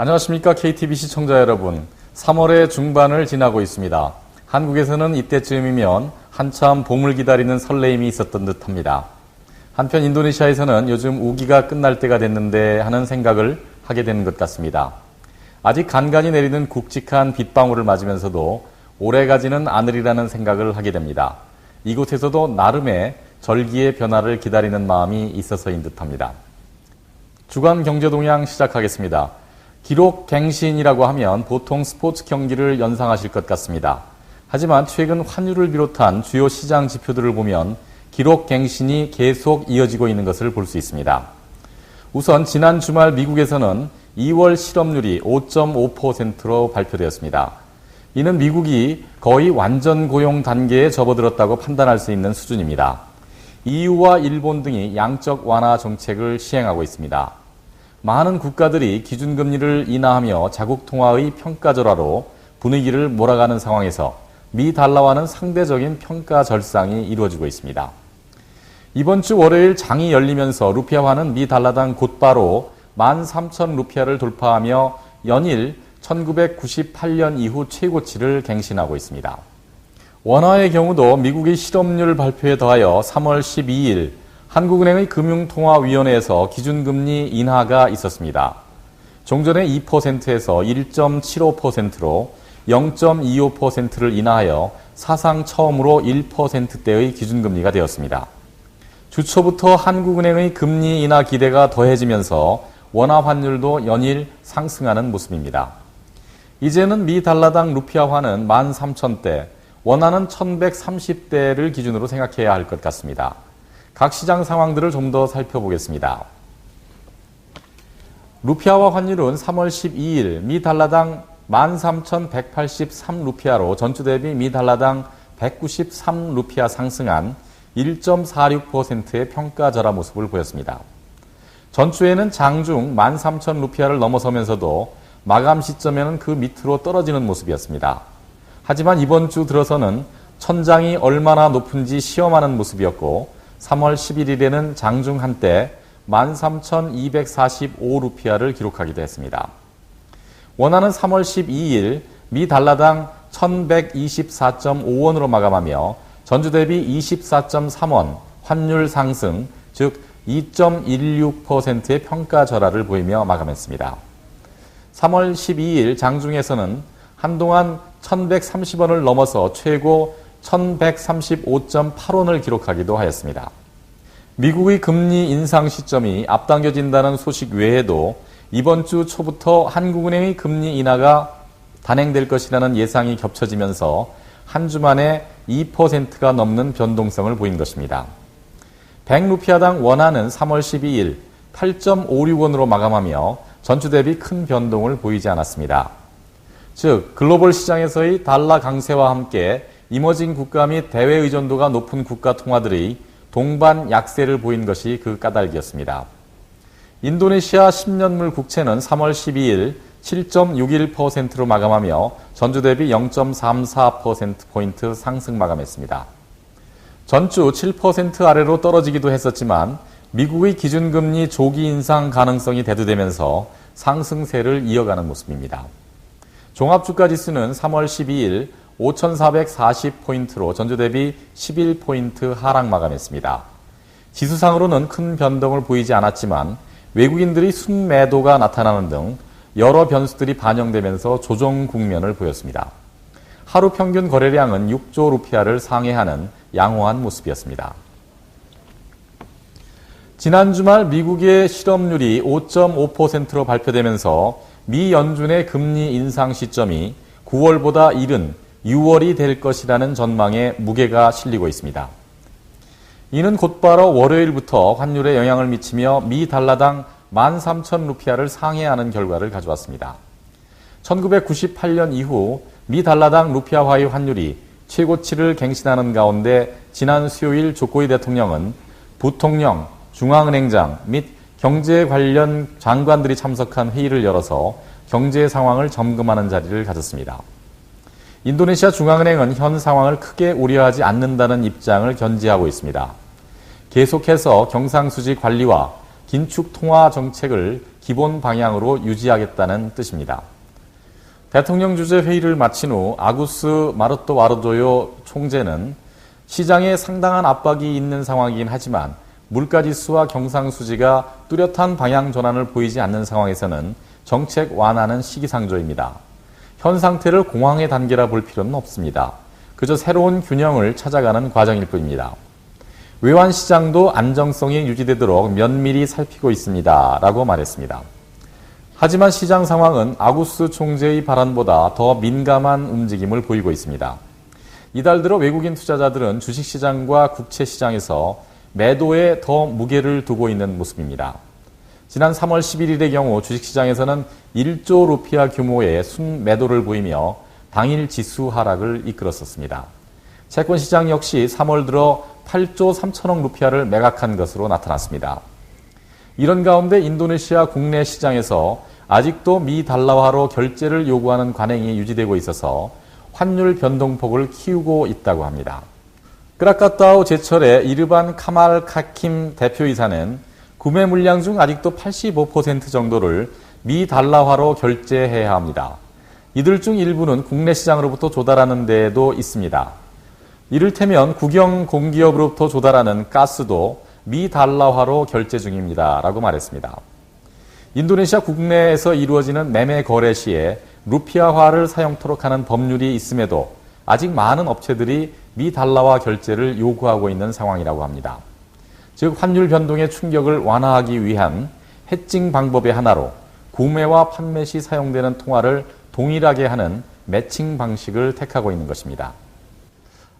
안녕하십니까 KTV 시청자 여러분. 3월의 중반을 지나고 있습니다. 한국에서는 이때쯤이면 한참 봄을 기다리는 설레임이 있었던 듯합니다. 한편 인도네시아에서는 요즘 우기가 끝날 때가 됐는데 하는 생각을 하게 되는 것 같습니다. 아직 간간히 내리는 굵직한 빗방울을 맞으면서도 오래가지는 않으리라는 생각을 하게 됩니다. 이곳에서도 나름의 절기의 변화를 기다리는 마음이 있어서인 듯합니다. 주간 경제동향 시작하겠습니다. 기록 갱신이라고 하면 보통 스포츠 경기를 연상하실 것 같습니다. 하지만 최근 환율을 비롯한 주요 시장 지표들을 보면 기록 갱신이 계속 이어지고 있는 것을 볼 수 있습니다. 우선 지난 주말 미국에서는 2월 실업률이 5.5%로 발표되었습니다. 이는 미국이 거의 완전 고용 단계에 접어들었다고 판단할 수 있는 수준입니다. EU와 일본 등이 양적 완화 정책을 시행하고 있습니다. 많은 국가들이 기준금리를 인하하며 자국 통화의 평가절하로 분위기를 몰아가는 상황에서 미 달러와는 상대적인 평가 절상이 이루어지고 있습니다. 이번 주 월요일 장이 열리면서 루피아화는 미 달러당 곧바로 13,000루피아를 돌파하며 연일 1998년 이후 최고치를 갱신하고 있습니다. 원화의 경우도 미국의 실업률 발표에 더하여 3월 12일 한국은행의 금융통화위원회에서 기준금리 인하가 있었습니다. 종전에 2%에서 1.75%로 0.25%를 인하하여 사상 처음으로 1%대의 기준금리가 되었습니다. 주초부터 한국은행의 금리 인하 기대가 더해지면서 원화 환율도 연일 상승하는 모습입니다. 이제는 미 달러당 루피아화는 13,000대, 원화는 1,130대를 기준으로 생각해야 할 것 같습니다. 각 시장 상황들을 좀 더 살펴보겠습니다. 루피아화 환율은 3월 12일 미 달러당 13,183루피아로 전주 대비 미 달러당 193루피아 상승한 1.46%의 평가절하 모습을 보였습니다. 전주에는 장중 13,000루피아를 넘어서면서도 마감 시점에는 그 밑으로 떨어지는 모습이었습니다. 하지만 이번 주 들어서는 천장이 얼마나 높은지 시험하는 모습이었고 3월 11일에는 장중 한때 13,245루피아를 기록하기도 했습니다. 원화는 3월 12일 미 달러당 1,124.5원으로 마감하며 전주 대비 24.3원 환율 상승, 즉 2.16%의 평가 절하를 보이며 마감했습니다. 3월 12일 장중에서는 한동안 1,130원을 넘어서 최고 1,135.8원을 기록하기도 하였습니다. 미국의 금리 인상 시점이 앞당겨진다는 소식 외에도 이번 주 초부터 한국은행의 금리 인하가 단행될 것이라는 예상이 겹쳐지면서 한 주 만에 2%가 넘는 변동성을 보인 것입니다. 100루피아당 원화는 3월 12일 8.56원으로 마감하며 전주 대비 큰 변동을 보이지 않았습니다. 즉 글로벌 시장에서의 달러 강세와 함께 이머징 국가 및 대외 의존도가 높은 국가 통화들의 동반 약세를 보인 것이 그 까닭이었습니다. 인도네시아 10년물 국채는 3월 12일 7.61%로 마감하며 전주 대비 0.34%포인트 상승 마감했습니다. 전주 7% 아래로 떨어지기도 했었지만 미국의 기준금리 조기 인상 가능성이 대두되면서 상승세를 이어가는 모습입니다. 종합주가지수는 3월 12일 5,440포인트로 전주 대비 11포인트 하락 마감했습니다. 지수상으로는 큰 변동을 보이지 않았지만 외국인들이 순매도가 나타나는 등 여러 변수들이 반영되면서 조정 국면을 보였습니다. 하루 평균 거래량은 6조 루피아를 상회하는 양호한 모습이었습니다. 지난 주말 미국의 실업률이 5.5%로 발표되면서 미 연준의 금리 인상 시점이 9월보다 이른 6월이 될 것이라는 전망에 무게가 실리고 있습니다. 이는 곧바로 월요일부터 환율에 영향을 미치며 미 달러당 13,000루피아를 상회하는 결과를 가져왔습니다. 1998년 이후 미 달러당 루피아화의 환율이 최고치를 갱신하는 가운데 지난 수요일 조코이 대통령은 부통령, 중앙은행장 및 경제 관련 장관들이 참석한 회의를 열어서 경제 상황을 점검하는 자리를 가졌습니다. 인도네시아 중앙은행은 현 상황을 크게 우려하지 않는다는 입장을 견지하고 있습니다. 계속해서 경상수지 관리와 긴축 통화 정책을 기본 방향으로 유지하겠다는 뜻입니다. 대통령 주재 회의를 마친 후 아구스 마르토 와르조요 총재는 시장에 상당한 압박이 있는 상황이긴 하지만 물가지수와 경상수지가 뚜렷한 방향 전환을 보이지 않는 상황에서는 정책 완화는 시기상조입니다. 현 상태를 공황의 단계라 볼 필요는 없습니다. 그저 새로운 균형을 찾아가는 과정일 뿐입니다. 외환시장도 안정성이 유지되도록 면밀히 살피고 있습니다. 라고 말했습니다. 하지만 시장 상황은 아구스 총재의 발언보다 더 민감한 움직임을 보이고 있습니다. 이달 들어 외국인 투자자들은 주식시장과 국채시장에서 매도에 더 무게를 두고 있는 모습입니다. 지난 3월 11일의 경우 주식시장에서는 1조 루피아 규모의 순매도를 보이며 당일 지수 하락을 이끌었었습니다. 채권시장 역시 3월 들어 8조 3천억 루피아를 매각한 것으로 나타났습니다. 이런 가운데 인도네시아 국내 시장에서 아직도 미 달러화로 결제를 요구하는 관행이 유지되고 있어서 환율 변동폭을 키우고 있다고 합니다. 크라카타우 제철의 이르반 카말 카킴 대표이사는 구매 물량 중 아직도 85% 정도를 미 달러화로 결제해야 합니다. 이들 중 일부는 국내 시장으로부터 조달하는 데에도 있습니다. 이를테면 국영 공기업으로부터 조달하는 가스도 미 달러화로 결제 중입니다. 라고 말했습니다. 인도네시아 국내에서 이루어지는 매매 거래 시에 루피아화를 사용토록 하는 법률이 있음에도 아직 많은 업체들이 미 달러화 결제를 요구하고 있는 상황이라고 합니다. 즉 환율 변동의 충격을 완화하기 위한 해칭 방법의 하나로 구매와 판매 시 사용되는 통화를 동일하게 하는 매칭 방식을 택하고 있는 것입니다.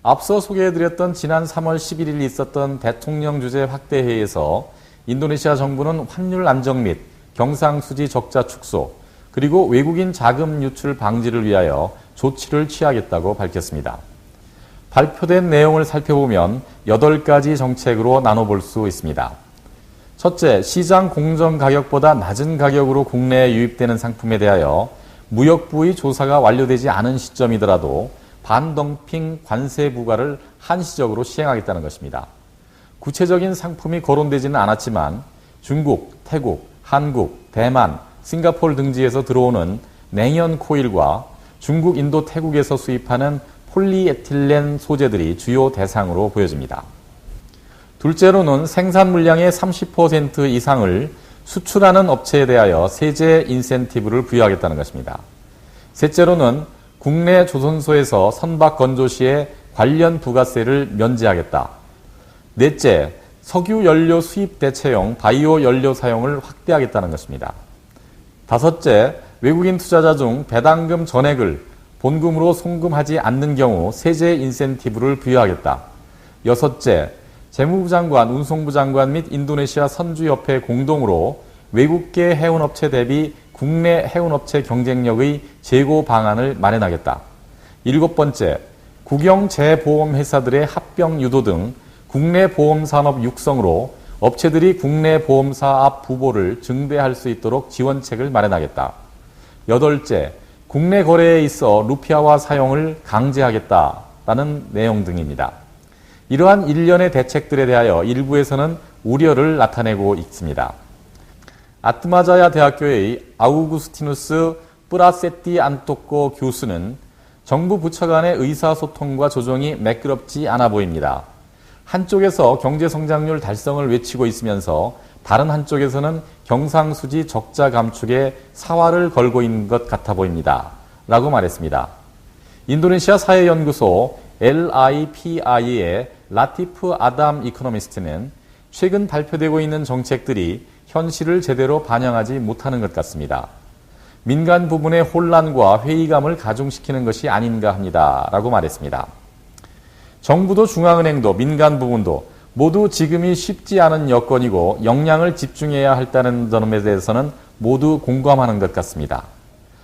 앞서 소개해드렸던 지난 3월 11일 있었던 대통령 주재 확대회의에서 인도네시아 정부는 환율 안정 및 경상수지 적자 축소, 그리고 외국인 자금 유출 방지를 위하여 조치를 취하겠다고 밝혔습니다. 발표된 내용을 살펴보면 8가지 정책으로 나눠볼 수 있습니다. 첫째, 시장 공정 가격보다 낮은 가격으로 국내에 유입되는 상품에 대하여 무역부의 조사가 완료되지 않은 시점이더라도 반덤핑 관세 부과를 한시적으로 시행하겠다는 것입니다. 구체적인 상품이 거론되지는 않았지만 중국, 태국, 한국, 대만, 싱가포르 등지에서 들어오는 냉연 코일과 중국, 인도, 태국에서 수입하는 폴리에틸렌 소재들이 주요 대상으로 보여집니다. 둘째로는 생산 물량의 30% 이상을 수출하는 업체에 대하여 세제 인센티브를 부여하겠다는 것입니다. 셋째로는 국내 조선소에서 선박 건조 시에 관련 부가세를 면제하겠다. 넷째, 석유 연료 수입 대체용 바이오 연료 사용을 확대하겠다는 것입니다. 다섯째, 외국인 투자자 중 배당금 전액을 본금으로 송금하지 않는 경우 세제 인센티브를 부여하겠다. 여섯째, 재무부 장관, 운송부 장관 및 인도네시아 선주협회 공동으로 외국계 해운업체 대비 국내 해운업체 경쟁력의 제고 방안을 마련하겠다. 일곱 번째, 국영 재보험회사들의 합병 유도 등 국내 보험산업 육성으로 업체들이 국내 보험사 앞 부보를 증대할 수 있도록 지원책을 마련하겠다. 여덟째, 국내 거래에 있어 루피아화 사용을 강제하겠다라는 내용 등입니다. 이러한 일련의 대책들에 대하여 일부에서는 우려를 나타내고 있습니다. 아트마자야 대학교의 아우구스티누스 뿌라세티 안토코 교수는 정부 부처 간의 의사소통과 조정이 매끄럽지 않아 보입니다. 한쪽에서 경제성장률 달성을 외치고 있으면서 다른 한쪽에서는 경상수지 적자 감축에 사활을 걸고 있는 것 같아 보입니다. 라고 말했습니다. 인도네시아 사회연구소 LIPI의 라티프 아담 이코노미스트는 최근 발표되고 있는 정책들이 현실을 제대로 반영하지 못하는 것 같습니다. 민간 부분의 혼란과 회의감을 가중시키는 것이 아닌가 합니다. 라고 말했습니다. 정부도 중앙은행도 민간 부분도 모두 지금이 쉽지 않은 여건이고 역량을 집중해야 한다는 점에 대해서는 모두 공감하는 것 같습니다.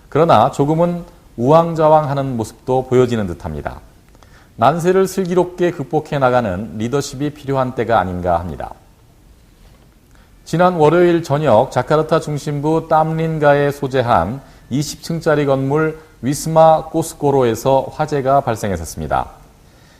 그러나 조금은 우왕좌왕하는 모습도 보여지는 듯합니다. 난세를 슬기롭게 극복해 나가는 리더십이 필요한 때가 아닌가 합니다. 지난 월요일 저녁 자카르타 중심부 땀린가에 소재한 20층짜리 건물 위스마 꼬스코로에서 화재가 발생했었습니다.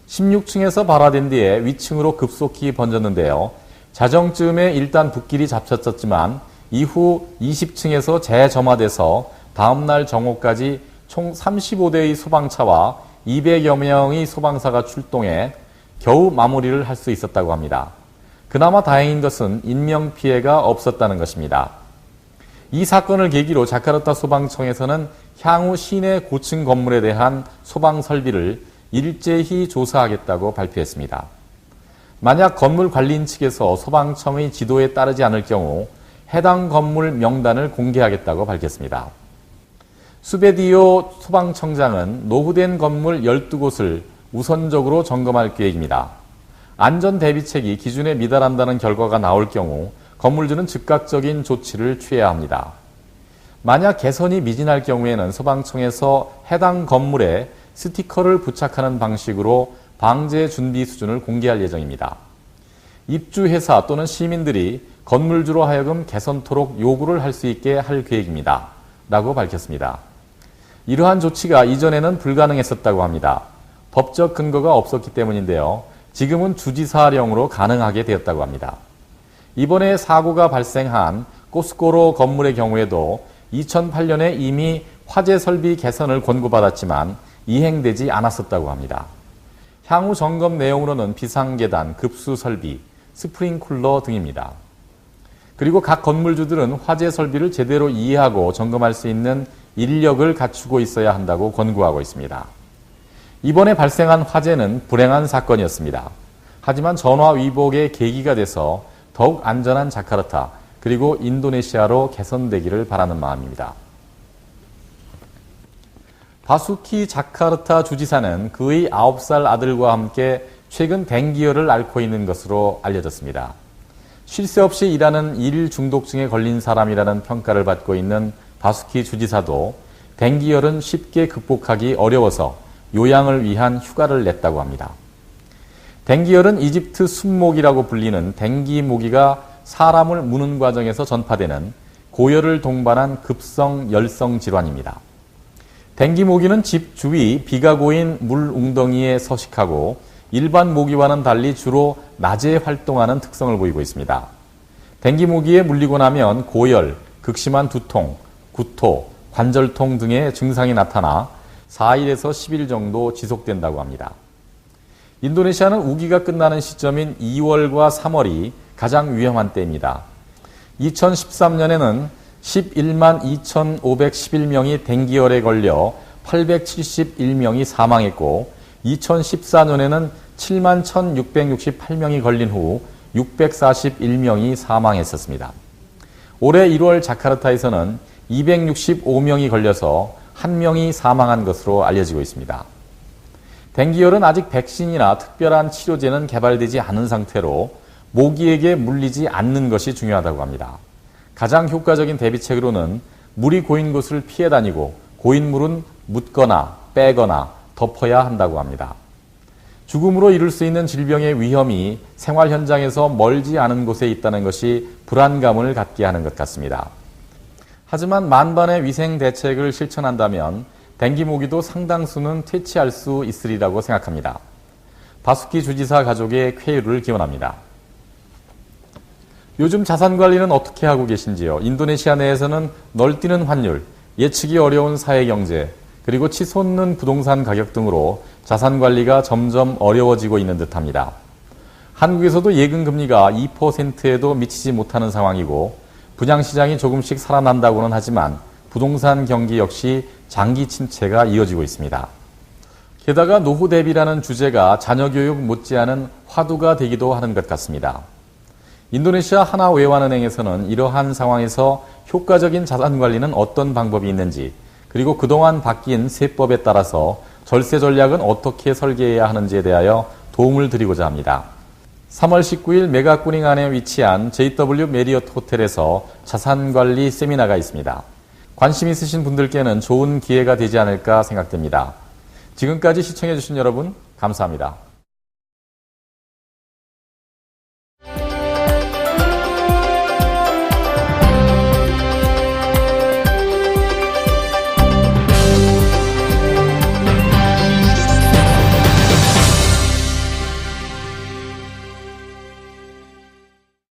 16층에서 발화된 뒤에 위층으로 급속히 번졌는데요. 자정쯤에 일단 불길이 잡혔었지만 이후 20층에서 재점화돼서 다음날 정오까지 총 35대의 소방차와 200여 명의 소방사가 출동해 겨우 마무리를 할 수 있었다고 합니다. 그나마 다행인 것은 인명피해가 없었다는 것입니다. 이 사건을 계기로 자카르타 소방청에서는 향후 시내 고층 건물에 대한 소방 설비를 일제히 조사하겠다고 발표했습니다. 만약 건물 관리인 측에서 소방청의 지도에 따르지 않을 경우 해당 건물 명단을 공개하겠다고 밝혔습니다. 수베디오 소방청장은 노후된 건물 12곳을 우선적으로 점검할 계획입니다. 안전 대비책이 기준에 미달한다는 결과가 나올 경우 건물주는 즉각적인 조치를 취해야 합니다. 만약 개선이 미진할 경우에는 소방청에서 해당 건물에 스티커를 부착하는 방식으로 방제 준비 수준을 공개할 예정입니다. 입주회사 또는 시민들이 건물주로 하여금 개선토록 요구를 할 수 있게 할 계획입니다. 라고 밝혔습니다. 이러한 조치가 이전에는 불가능했었다고 합니다. 법적 근거가 없었기 때문인데요. 지금은 주지사령으로 가능하게 되었다고 합니다. 이번에 사고가 발생한 꼬스코로 건물의 경우에도 2008년에 이미 화재 설비 개선을 권고받았지만 이행되지 않았었다고 합니다. 향후 점검 내용으로는 비상계단, 급수 설비, 스프링쿨러 등입니다. 그리고 각 건물주들은 화재 설비를 제대로 이해하고 점검할 수 있는 인력을 갖추고 있어야 한다고 권고하고 있습니다. 이번에 발생한 화재는 불행한 사건이었습니다. 하지만 전화 위복의 계기가 돼서 더욱 안전한 자카르타 그리고 인도네시아로 개선되기를 바라는 마음입니다. 바수키 자카르타 주지사는 그의 9살 아들과 함께 최근 댕기열을 앓고 있는 것으로 알려졌습니다. 쉴 새 없이 일하는 일 중독증에 걸린 사람이라는 평가를 받고 있는 바수키 주지사도 댕기열은 쉽게 극복하기 어려워서 요양을 위한 휴가를 냈다고 합니다. 댕기열은 이집트 순모기라고 불리는 댕기 모기가 사람을 무는 과정에서 전파되는 고열을 동반한 급성 열성 질환입니다. 댕기 모기는 집 주위 비가 고인 물 웅덩이에 서식하고 일반 모기와는 달리 주로 낮에 활동하는 특성을 보이고 있습니다. 댕기 모기에 물리고 나면 고열, 극심한 두통, 구토, 관절통 등의 증상이 나타나 4일에서 10일 정도 지속된다고 합니다. 인도네시아는 우기가 끝나는 시점인 2월과 3월이 가장 위험한 때입니다. 2013년에는 11만 2,511명이 댕기열에 걸려 871명이 사망했고 2014년에는 7만 1,668명이 걸린 후 641명이 사망했었습니다. 올해 1월 자카르타에서는 265명이 걸려서 1명이 사망한 것으로 알려지고 있습니다. 댕기열은 아직 백신이나 특별한 치료제는 개발되지 않은 상태로 모기에게 물리지 않는 것이 중요하다고 합니다. 가장 효과적인 대비책으로는 물이 고인 곳을 피해 다니고 고인 물은 묻거나 빼거나 덮어야 한다고 합니다. 죽음으로 이를 수 있는 질병의 위험이 생활 현장에서 멀지 않은 곳에 있다는 것이 불안감을 갖게 하는 것 같습니다. 하지만 만반의 위생 대책을 실천한다면 댕기 모기도 상당수는 퇴치할 수 있으리라고 생각합니다. 바수키 주지사 가족의 쾌유를 기원합니다. 요즘 자산 관리는 어떻게 하고 계신지요? 인도네시아 내에서는 널뛰는 환율, 예측이 어려운 사회 경제, 그리고 치솟는 부동산 가격 등으로 자산 관리가 점점 어려워지고 있는 듯합니다. 한국에서도 예금 금리가 2%에도 미치지 못하는 상황이고 분양시장이 조금씩 살아난다고는 하지만 부동산 경기 역시 장기 침체가 이어지고 있습니다. 게다가 노후 대비라는 주제가 자녀 교육 못지않은 화두가 되기도 하는 것 같습니다. 인도네시아 하나외환은행에서는 이러한 상황에서 효과적인 자산 관리는 어떤 방법이 있는지, 그리고 그동안 바뀐 세법에 따라서 절세 전략은 어떻게 설계해야 하는지에 대하여 도움을 드리고자 합니다. 3월 19일 메가꾸닝 안에 위치한 JW 메리어트 호텔에서 자산관리 세미나가 있습니다. 관심 있으신 분들께는 좋은 기회가 되지 않을까 생각됩니다. 지금까지 시청해주신 여러분 감사합니다.